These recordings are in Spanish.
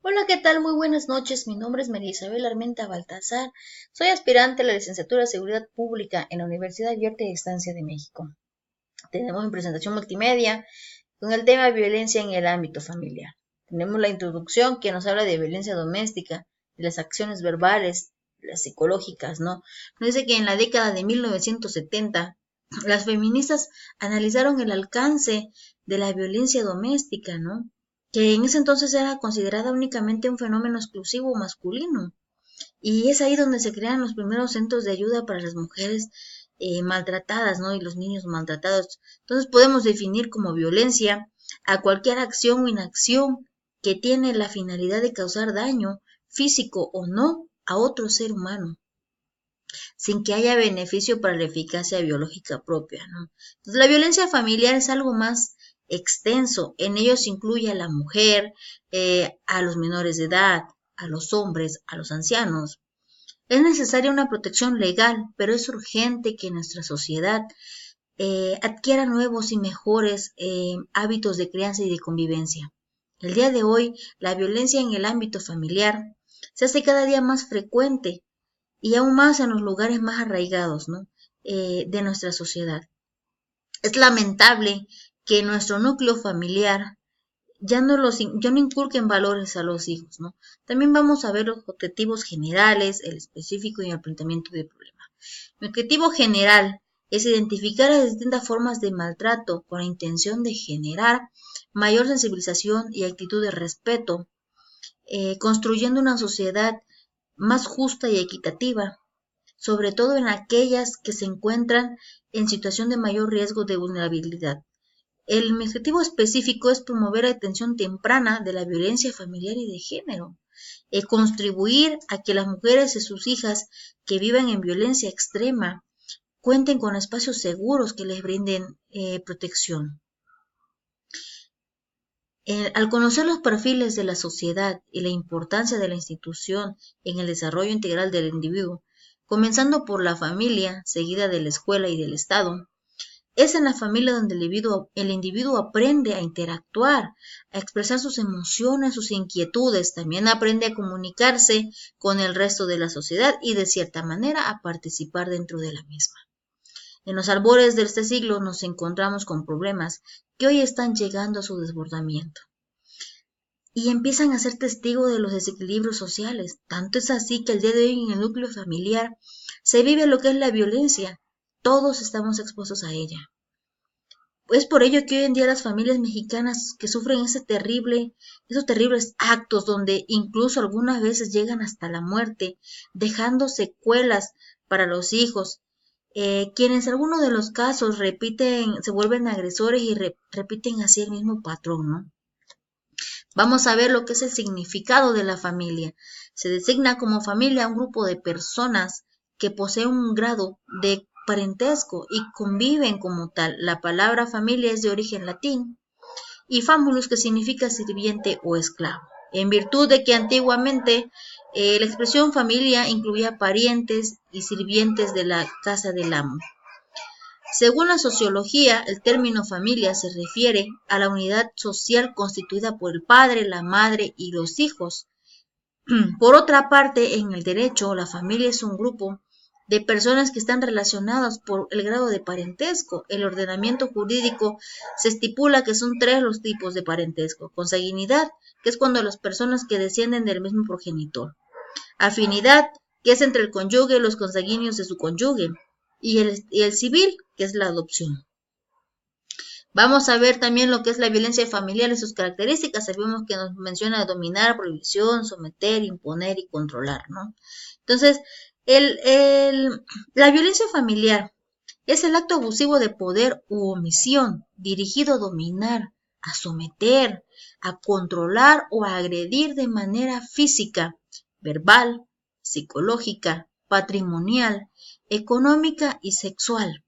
Hola, ¿qué tal? Muy buenas noches. Mi nombre es María Isabel Armenta Baltazar. Soy aspirante a la licenciatura de Seguridad Pública en la Universidad Abierta y Distancia de México. Tenemos en presentación multimedia con el tema violencia en el ámbito familiar. Tenemos la introducción que nos habla de violencia doméstica, de las acciones verbales, las psicológicas, ¿no? Nos dice que en la década de 1970 las feministas analizaron el alcance de la violencia doméstica, ¿no? Que en ese entonces era considerada únicamente un fenómeno exclusivo masculino. Y es ahí donde se crean los primeros centros de ayuda para las mujeres maltratadas, ¿no? Y los niños maltratados. Entonces podemos definir como violencia a cualquier acción o inacción que tiene la finalidad de causar daño físico o no a otro ser humano, sin que haya beneficio para la eficacia biológica propia, ¿no? Entonces, la violencia familiar es algo más extenso. En ello se incluye a la mujer, a los menores de edad, a los hombres, a los ancianos. Es necesaria una protección legal, pero es urgente que nuestra sociedad adquiera nuevos y mejores hábitos de crianza y de convivencia. El día de hoy, la violencia en el ámbito familiar se hace cada día más frecuente y aún más en los lugares más arraigados, ¿no? De nuestra sociedad. Es lamentable que nuestro núcleo familiar ya no inculquen valores a los hijos, ¿no? También vamos a ver los objetivos generales, el específico y el planteamiento del problema. El objetivo general es identificar las distintas formas de maltrato con la intención de generar mayor sensibilización y actitud de respeto, construyendo una sociedad más justa y equitativa, sobre todo en aquellas que se encuentran en situación de mayor riesgo de vulnerabilidad. El objetivo específico es promover la atención temprana de la violencia familiar y de género, contribuir a que las mujeres y sus hijas que viven en violencia extrema cuenten con espacios seguros que les brinden protección. Al conocer los perfiles de la sociedad y la importancia de la institución en el desarrollo integral del individuo, comenzando por la familia, seguida de la escuela y del Estado, es en la familia donde el individuo aprende a interactuar, a expresar sus emociones, sus inquietudes, también aprende a comunicarse con el resto de la sociedad y de cierta manera a participar dentro de la misma. En los albores de este siglo nos encontramos con problemas que hoy están llegando a su desbordamiento y empiezan a ser testigos de los desequilibrios sociales. Tanto es así que el día de hoy en el núcleo familiar se vive lo que es la violencia. Todos estamos expuestos a ella. Es por ello que hoy en día las familias mexicanas que sufren esos terribles actos donde incluso algunas veces llegan hasta la muerte, dejando secuelas para los hijos, quienes en algunos de los casos se vuelven agresores y repiten así el mismo patrón, ¿no? Vamos a ver lo que es el significado de la familia. Se designa como familia un grupo de personas que poseen un grado de parentesco y conviven como tal. La palabra familia es de origen latín y famulus, que significa sirviente o esclavo. En virtud de que antiguamente la expresión familia incluía parientes y sirvientes de la casa del amo. Según la sociología, el término familia se refiere a la unidad social constituida por el padre, la madre y los hijos. Por otra parte, en el derecho, la familia es un grupo de personas que están relacionadas por el grado de parentesco. El ordenamiento jurídico se estipula que son tres los tipos de parentesco: consanguinidad, que es cuando las personas que descienden del mismo progenitor; afinidad, que es entre el cónyuge y los consanguíneos de su cónyuge; y el civil, que es la adopción. Vamos a ver también lo que es la violencia familiar y sus características. Sabemos que nos menciona dominar, prohibición, someter, imponer y controlar, ¿no? Entonces, la violencia familiar es el acto abusivo de poder u omisión dirigido a dominar, a someter, a controlar o a agredir de manera física, verbal, psicológica, patrimonial, económica y sexual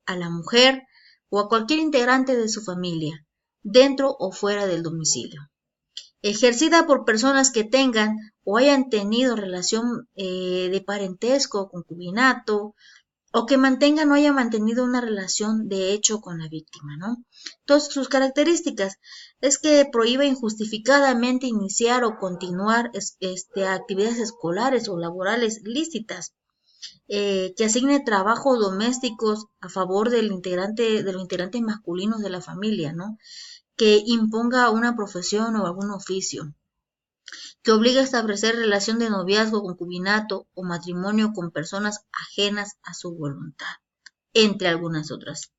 a la mujer o a cualquier integrante de su familia, dentro o fuera del domicilio. Ejercida por personas que tengan o hayan tenido relación de parentesco, concubinato o que mantenga o haya mantenido una relación de hecho con la víctima, ¿no? Entonces, sus características es que prohíbe injustificadamente iniciar o continuar actividades escolares o laborales lícitas, que asigne trabajos domésticos a favor de los integrantes masculinos de la familia, ¿no? Que imponga una profesión o algún oficio, que obliga a establecer relación de noviazgo, concubinato o matrimonio con personas ajenas a su voluntad, entre algunas otras.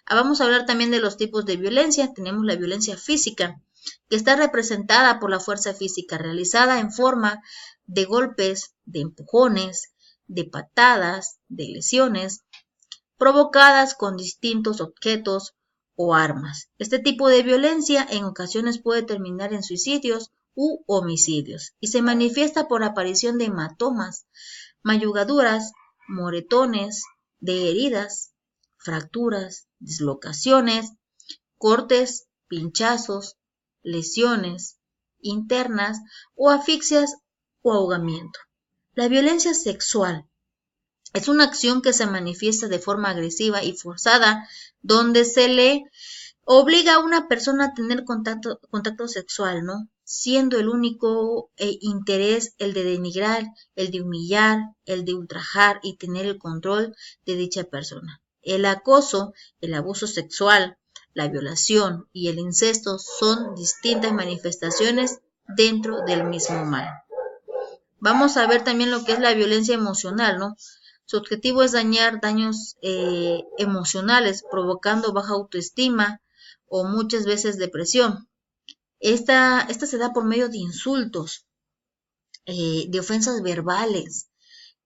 Vamos a hablar también de los tipos de violencia. Tenemos la violencia física, que está representada por la fuerza física, realizada en forma de golpes, de empujones, de patadas, de lesiones, provocadas con distintos objetos o armas. Este tipo de violencia en ocasiones puede terminar en suicidios u homicidios y se manifiesta por aparición de hematomas, mayugaduras, moretones, de heridas, fracturas, dislocaciones, cortes, pinchazos, lesiones internas o asfixias o ahogamiento. La violencia sexual es una acción que se manifiesta de forma agresiva y forzada, donde se le obliga a una persona a tener contacto sexual, ¿no? Siendo el único interés el de denigrar, el de humillar, el de ultrajar y tener el control de dicha persona. El acoso, el abuso sexual, la violación y el incesto son distintas manifestaciones dentro del mismo mal. Vamos a ver también lo que es la violencia emocional, ¿no? Su objetivo es daños emocionales, provocando baja autoestima o muchas veces depresión. Esta se da por medio de insultos, de ofensas verbales,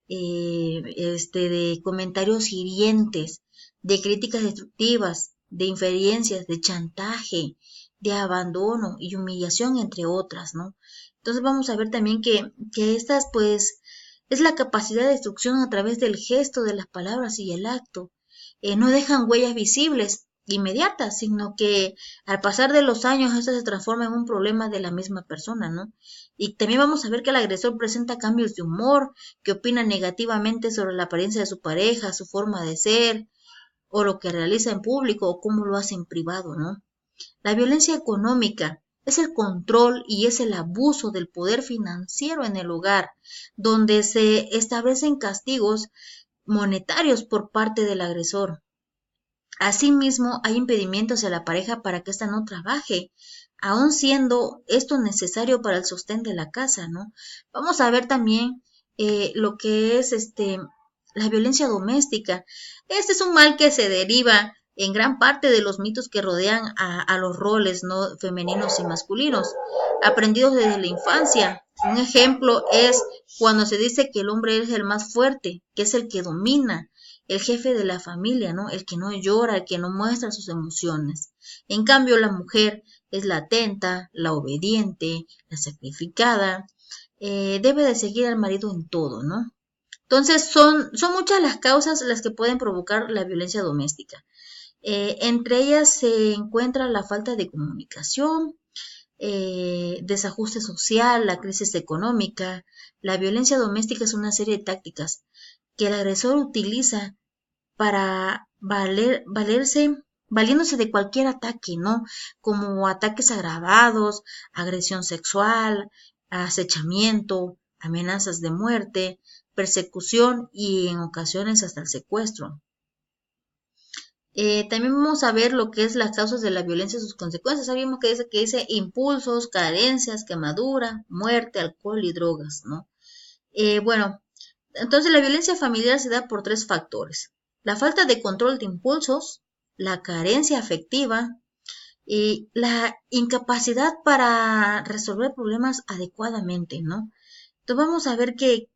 de comentarios hirientes, de críticas destructivas, de inferencias, de chantaje, de abandono y humillación, entre otras, ¿no? Entonces vamos a ver también que estas, pues, es la capacidad de destrucción a través del gesto, de las palabras y el acto. No dejan huellas visibles inmediatas, sino que al pasar de los años esto se transforma en un problema de la misma persona, ¿no? Y también vamos a ver que el agresor presenta cambios de humor, que opina negativamente sobre la apariencia de su pareja, su forma de ser, o lo que realiza en público, o cómo lo hace en privado, ¿no? La violencia económica es el control y es el abuso del poder financiero en el hogar, donde se establecen castigos monetarios por parte del agresor. Asimismo, hay impedimentos a la pareja para que ésta no trabaje, aun siendo esto necesario para el sostén de la casa, ¿no? Vamos a ver también lo que es la violencia doméstica. Este es un mal que se deriva en gran parte de los mitos que rodean a los roles, ¿no?, femeninos y masculinos, aprendidos desde la infancia. Un ejemplo es cuando se dice que el hombre es el más fuerte, que es el que domina, el jefe de la familia, ¿no? El que no llora, el que no muestra sus emociones. En cambio, la mujer es la atenta, la obediente, la sacrificada, debe de seguir al marido en todo, ¿no? Entonces, son muchas las causas las que pueden provocar la violencia doméstica. Entre ellas se encuentra la falta de comunicación, desajuste social, la crisis económica. La violencia doméstica es una serie de tácticas que el agresor utiliza para valiéndose de cualquier ataque, ¿no? Como ataques agravados, agresión sexual, acechamiento, amenazas de muerte, persecución y en ocasiones hasta el secuestro. También vamos a ver lo que es las causas de la violencia y sus consecuencias. Sabemos que dice impulsos, carencias, quemadura, muerte, alcohol y drogas, ¿no? Bueno, entonces la violencia familiar se da por 3 factores: la falta de control de impulsos, la carencia afectiva y la incapacidad para resolver problemas adecuadamente, ¿no? Entonces vamos a ver que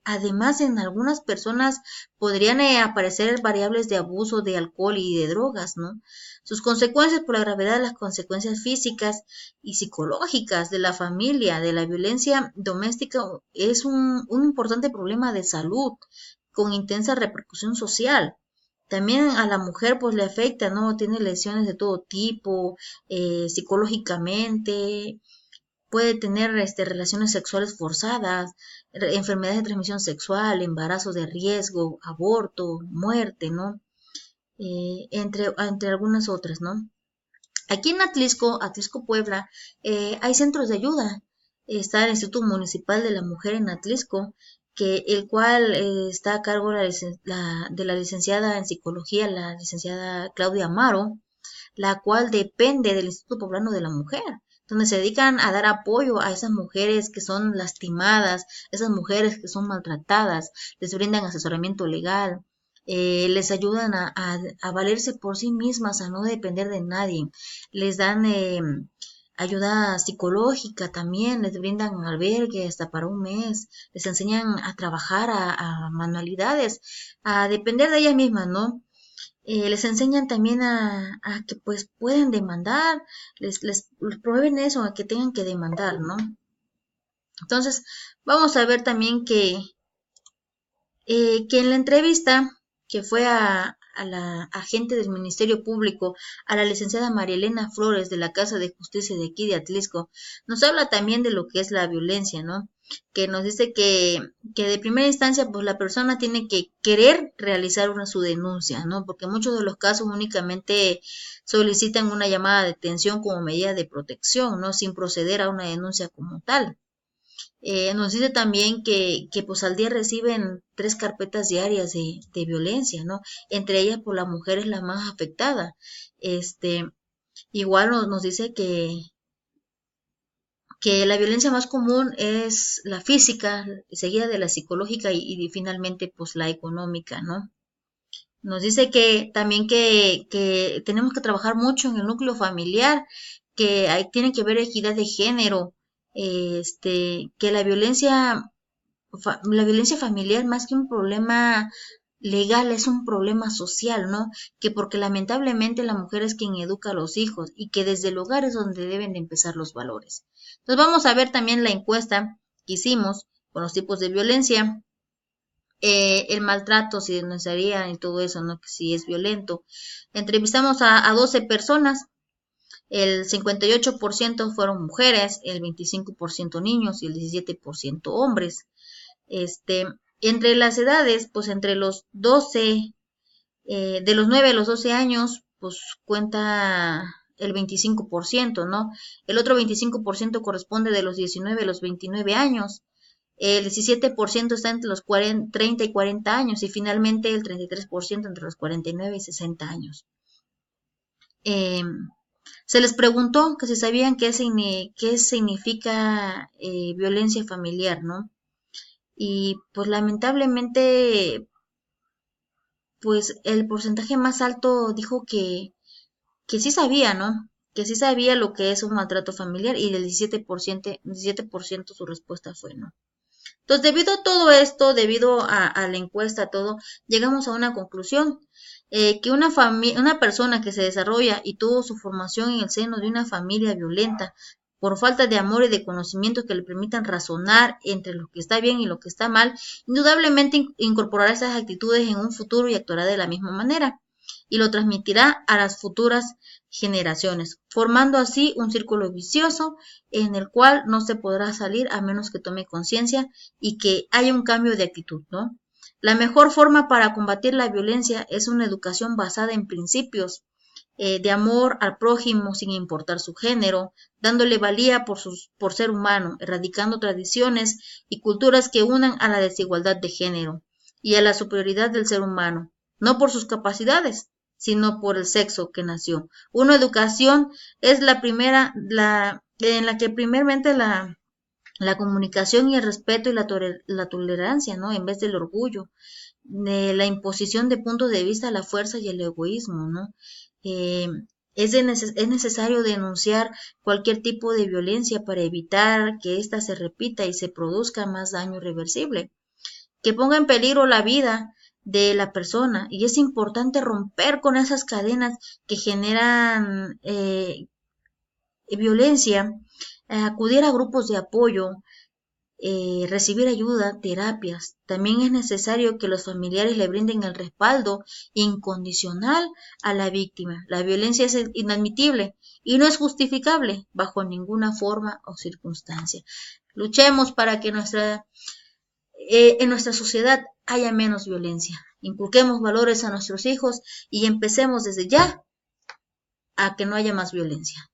además en algunas personas podrían aparecer variables de abuso de alcohol y de drogas, ¿no? Sus consecuencias por la gravedad de las consecuencias físicas y psicológicas de la familia, de la violencia doméstica, es un importante problema de salud con intensa repercusión social. También a la mujer pues le afecta, ¿no? Tiene lesiones de todo tipo, psicológicamente, puede tener relaciones sexuales forzadas, enfermedades de transmisión sexual, embarazos de riesgo, aborto, muerte, ¿no? Entre algunas otras, ¿no? Aquí en Atlisco, Puebla, hay centros de ayuda. Está el Instituto Municipal de la Mujer en Atlisco, el cual está a cargo de la licenciada en psicología, la licenciada Claudia Amaro, la cual depende del Instituto Poblano de la Mujer, donde se dedican a dar apoyo a esas mujeres que son lastimadas, esas mujeres que son maltratadas, les brindan asesoramiento legal, les ayudan a valerse por sí mismas, a no depender de nadie, les dan ayuda psicológica también, les brindan albergue hasta para un mes, les enseñan a trabajar a manualidades, a depender de ellas mismas, ¿no? Les enseñan también a que pues pueden demandar, les prueben eso, a que tengan que demandar, ¿no? Entonces, vamos a ver también que en la entrevista que fue a la agente del Ministerio Público, a la licenciada María Elena Flores de la Casa de Justicia de aquí de Atlisco, nos habla también de lo que es la violencia, ¿no? Que nos dice que de primera instancia pues la persona tiene que querer realizar su denuncia, ¿no? Porque en muchos de los casos únicamente solicitan una llamada de detención como medida de protección, ¿no? Sin proceder a una denuncia como tal. Nos dice también que pues al día reciben 3 carpetas diarias de violencia, ¿no? Entre ellas pues la mujer es la más afectada. Igual nos dice que la violencia más común es la física, seguida de la psicológica y finalmente pues la económica, ¿no? Nos dice que también que tenemos que trabajar mucho en el núcleo familiar, que tiene que haber equidad de género, que la violencia familiar más que un problema legal es un problema social, ¿no? Que porque lamentablemente la mujer es quien educa a los hijos y que desde el hogar es donde deben de empezar los valores. Entonces vamos a ver también la encuesta que hicimos con los tipos de violencia, el maltrato, si denunciarían y todo eso, ¿no? Que si es violento. Entrevistamos a 12 personas, el 58% fueron mujeres, el 25% niños y el 17% hombres. Entre las edades, pues entre los 12, de los 9 a los 12 años, pues cuenta el 25%, ¿no? El otro 25% corresponde de los 19 a los 29 años. El 17% está entre los 30 y 40 años y finalmente el 33% entre los 49 y 60 años. Se les preguntó que si sabían qué significa violencia familiar, ¿no? Y pues lamentablemente, pues el porcentaje más alto dijo que sí sabía, ¿no? Que sí sabía lo que es un maltrato familiar y del 17% su respuesta fue no. Entonces, debido a todo esto, debido a la encuesta, todo, llegamos a una conclusión, que una persona que se desarrolla y tuvo su formación en el seno de una familia violenta, por falta de amor y de conocimientos que le permitan razonar entre lo que está bien y lo que está mal, indudablemente incorporará esas actitudes en un futuro y actuará de la misma manera, y lo transmitirá a las futuras generaciones, formando así un círculo vicioso en el cual no se podrá salir a menos que tome conciencia y que haya un cambio de actitud, ¿no? La mejor forma para combatir la violencia es una educación basada en principios de amor al prójimo sin importar su género, dándole valía por ser humano, erradicando tradiciones y culturas que unan a la desigualdad de género y a la superioridad del ser humano, no por sus capacidades, sino por el sexo que nació. Una educación es en la que primeramente la comunicación y el respeto y la tolerancia, ¿no? En vez del orgullo, de la imposición de puntos de vista, la fuerza y el egoísmo, ¿no? Es necesario denunciar cualquier tipo de violencia para evitar que ésta se repita y se produzca más daño irreversible, que ponga en peligro la vida de la persona. Y es importante romper con esas cadenas que generan violencia, acudir a grupos de apoyo, recibir ayuda, terapias. También es necesario que los familiares le brinden el respaldo incondicional a la víctima. La violencia es inadmitible y no es justificable bajo ninguna forma o circunstancia. Luchemos para que en nuestra sociedad haya menos violencia. Inculquemos valores a nuestros hijos y empecemos desde ya a que no haya más violencia.